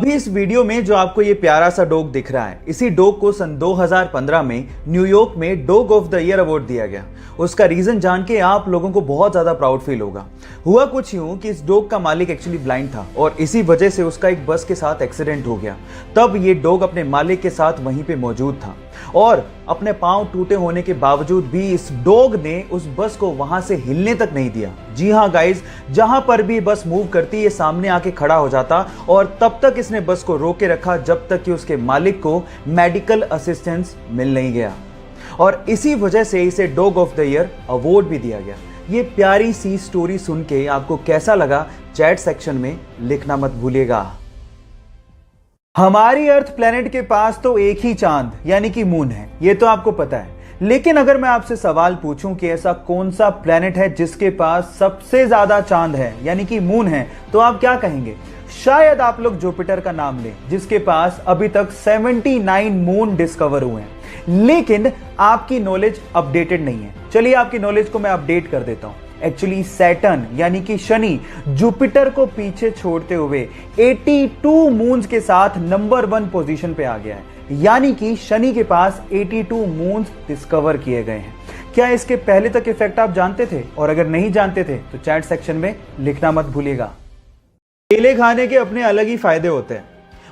अभी इस वीडियो में जो आपको ये प्यारा सा डॉग दिख रहा है, इसी डॉग को सन 2015 में न्यूयॉर्क में dog of the year award दिया गया। उसका रीजन जान के आप लोगों को बहुत ज्यादा प्राउड फील होगा। हुआ कुछ यूं कि इस डॉग का मालिक एक्चुअली ब्लाइंड था और इसी वजह से उसका एक बस के साथ एक्सीडेंट हो गया। तब ये डॉग अपने मालिक के साथ वहीं पे मौजूद था और अपने पांव टूटे होने के बावजूद भी इस डॉग ने उस बस को वहां से हिलने तक नहीं दिया। जी हाँ गाइज, जहां पर भी बस मूव करती ये सामने आके खड़ा हो जाता और तब तक इसने बस को रोके रखा जब तक कि उसके मालिक को मेडिकल असिस्टेंस मिल नहीं गया। और इसी वजह से इसे dog of the year award भी दिया गया। ये प्यारी सी स्टोरी सुन के आपको कैसा लगा, चैट सेक्शन में लिखना मत भूलिएगा। हमारी अर्थ प्लेनेट के पास तो एक ही चांद यानी कि मून है, ये तो आपको पता है। लेकिन अगर मैं आपसे सवाल पूछूं कि ऐसा कौन सा प्लेनेट है जिसके पास सबसे ज्यादा चांद है यानी कि मून है, तो आप क्या कहेंगे? शायद आप लोग जुपिटर का नाम लें, जिसके पास अभी तक 79 मून डिस्कवर हुए हैं। लेकिन आपकी नॉलेज अपडेटेड नहीं है। चलिए आपकी नॉलेज को मैं अपडेट कर देता हूं। एक्चुअली सैटर्न यानी कि शनि जुपिटर को पीछे छोड़ते हुए 82 मून्स के साथ नंबर 1 पोजीशन पे आ गया है। यानी कि शनि के पास 82 मून्स डिस्कवर किए गए हैं। क्या इसके पहले तक इफेक्ट आप जानते थे? और अगर नहीं जानते थे तो चैट सेक्शन में लिखना मत भूलिएगा। केले खाने के अपने अलग ही फायदे होते हैं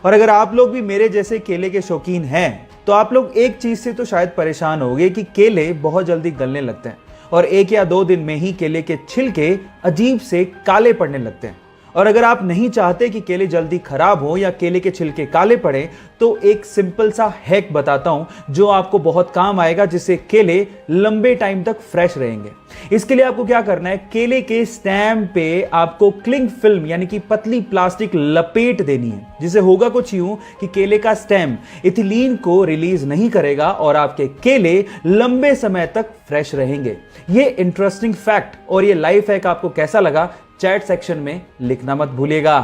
और अगर आप लोग भी मेरे जैसे केले के शौकीन हैं तो आप लोग एक चीज से तो शायद परेशान होंगे कि केले बहुत जल्दी गलने लगते हैं और 1 या 2 दिन में ही केले के छिलके अजीब से काले पड़ने लगते हैं। और अगर आप नहीं चाहते कि केले जल्दी खराब हो या केले के छिलके काले पड़े तो एक सिंपल सा हैक बताता हूं जो आपको बहुत काम आएगा, जिससे केले लंबे टाइम तक फ्रेश रहेंगे। इसके लिए आपको क्या करना है, केले के स्टेम पे आपको क्लिंग फिल्म यानी कि पतली प्लास्टिक लपेट देनी है, जिसे होगा कुछ यूं कि केले का स्टेम इथिलीन को रिलीज नहीं करेगा और आपके केले लंबे समय तक फ्रेश रहेंगे। ये इंटरेस्टिंग फैक्ट और ये लाइफ हैक आपको कैसा लगा, चैट सेक्शन में लिखना मत भूलिएगा।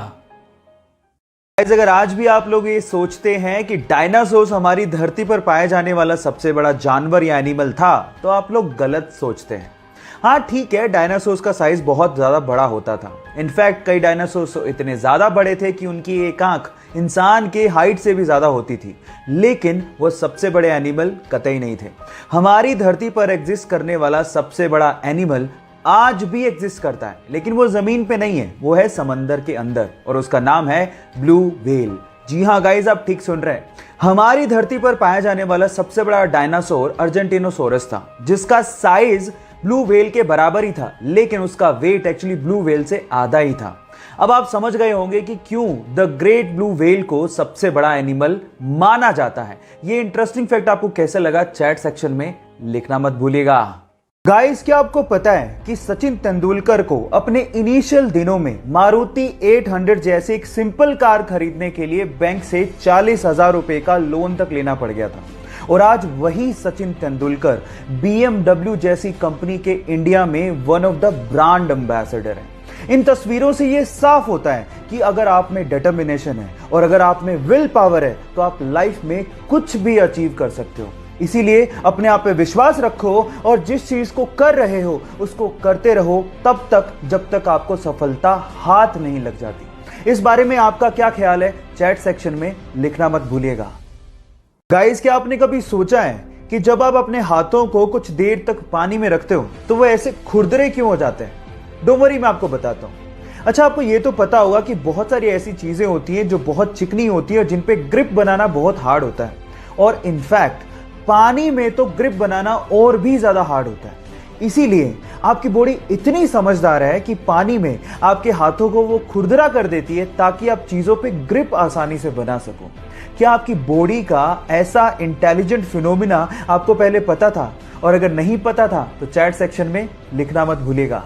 अगर आज भी आप लोग ये सोचते हैं कि डायनासोर हमारी धरती पर पाए जाने वाला सबसे बड़ा जानवर या एनिमल था, तो आप लोग गलत सोचते हैं। हाँ ठीक है, डायनासोर का साइज बहुत ज्यादा बड़ा होता था। इनफैक्ट कई डायनासोर इतने ज्यादा बड़े थे कि उनकी एक आंख इंसान के हाइट से भी ज्यादा होती थी, लेकिन वो सबसे बड़े एनिमल कतई नहीं थे। हमारी धरती पर एग्जिस्ट करने वाला सबसे बड़ा एनिमल आज भी एग्जिस्ट करता है, लेकिन वो जमीन पे नहीं है, वो है समंदर के अंदर और उसका नाम है ब्लू व्हेल। जी हाँ गाइस, आप ठीक सुन रहे हैं। हमारी धरती पर पाया जाने वाला सबसे बड़ा डायनासोर अर्जेंटिनोसोरस था, जिसका साइज ब्लू व्हेल के बराबर ही था, लेकिन उसका वेट एक्चुअली ब्लू व्हेल से आधा ही था। अब आप समझ गए होंगे कि क्यों द ग्रेट ब्लू व्हेल को सबसे बड़ा एनिमल माना जाता है। ये इंटरेस्टिंग फैक्ट आपको कैसे लगा, चैट सेक्शन में लिखना मत भूलिएगा। गाइस, क्या आपको पता है कि सचिन तेंदुलकर को अपने इनिशियल दिनों में मारुति 800 जैसी एक सिंपल कार खरीदने के लिए बैंक से 40,000 रुपए का लोन तक लेना पड़ गया था। और आज वही सचिन तेंदुलकर BMW जैसी कंपनी के इंडिया में one of the brand ambassador है। इन तस्वीरों से यह साफ होता है कि अगर आप में डिटर्मिनेशन है और अगर आप में विल पावर है तो आप लाइफ में कुछ भी अचीव कर सकते हो। इसीलिए अपने आप पे विश्वास रखो और जिस चीज को कर रहे हो उसको करते रहो तब तक जब तक आपको सफलता हाथ नहीं लग जाती। इस बारे में आपका क्या ख्याल है, चैट सेक्शन में लिखना मत भूलिएगा। गाइस, क्या आपने कभी सोचा है कि जब आप अपने हाथों को कुछ देर तक पानी में रखते हो तो वो ऐसे खुरदरे क्यों हो जाते हैं? डोंट वरी, मैं आपको बताता हूं। अच्छा, आपको ये तो पता होगा कि बहुत सारी ऐसी चीजें होती हैं जो बहुत चिकनी होती है और जिन पे ग्रिप बनाना बहुत हार्ड होता है, और इनफैक्ट पानी में तो ग्रिप बनाना और भी ज्यादा हार्ड होता है। इसीलिए आपकी बॉडी इतनी समझदार है कि पानी में आपके हाथों को वो खुरदरा कर देती है ताकि आप चीजों पे ग्रिप आसानी से बना सको। क्या आपकी बॉडी का ऐसा इंटेलिजेंट फिनोमिना आपको पहले पता था? और अगर नहीं पता था तो चैट सेक्शन में लिखना मत भूलिएगा।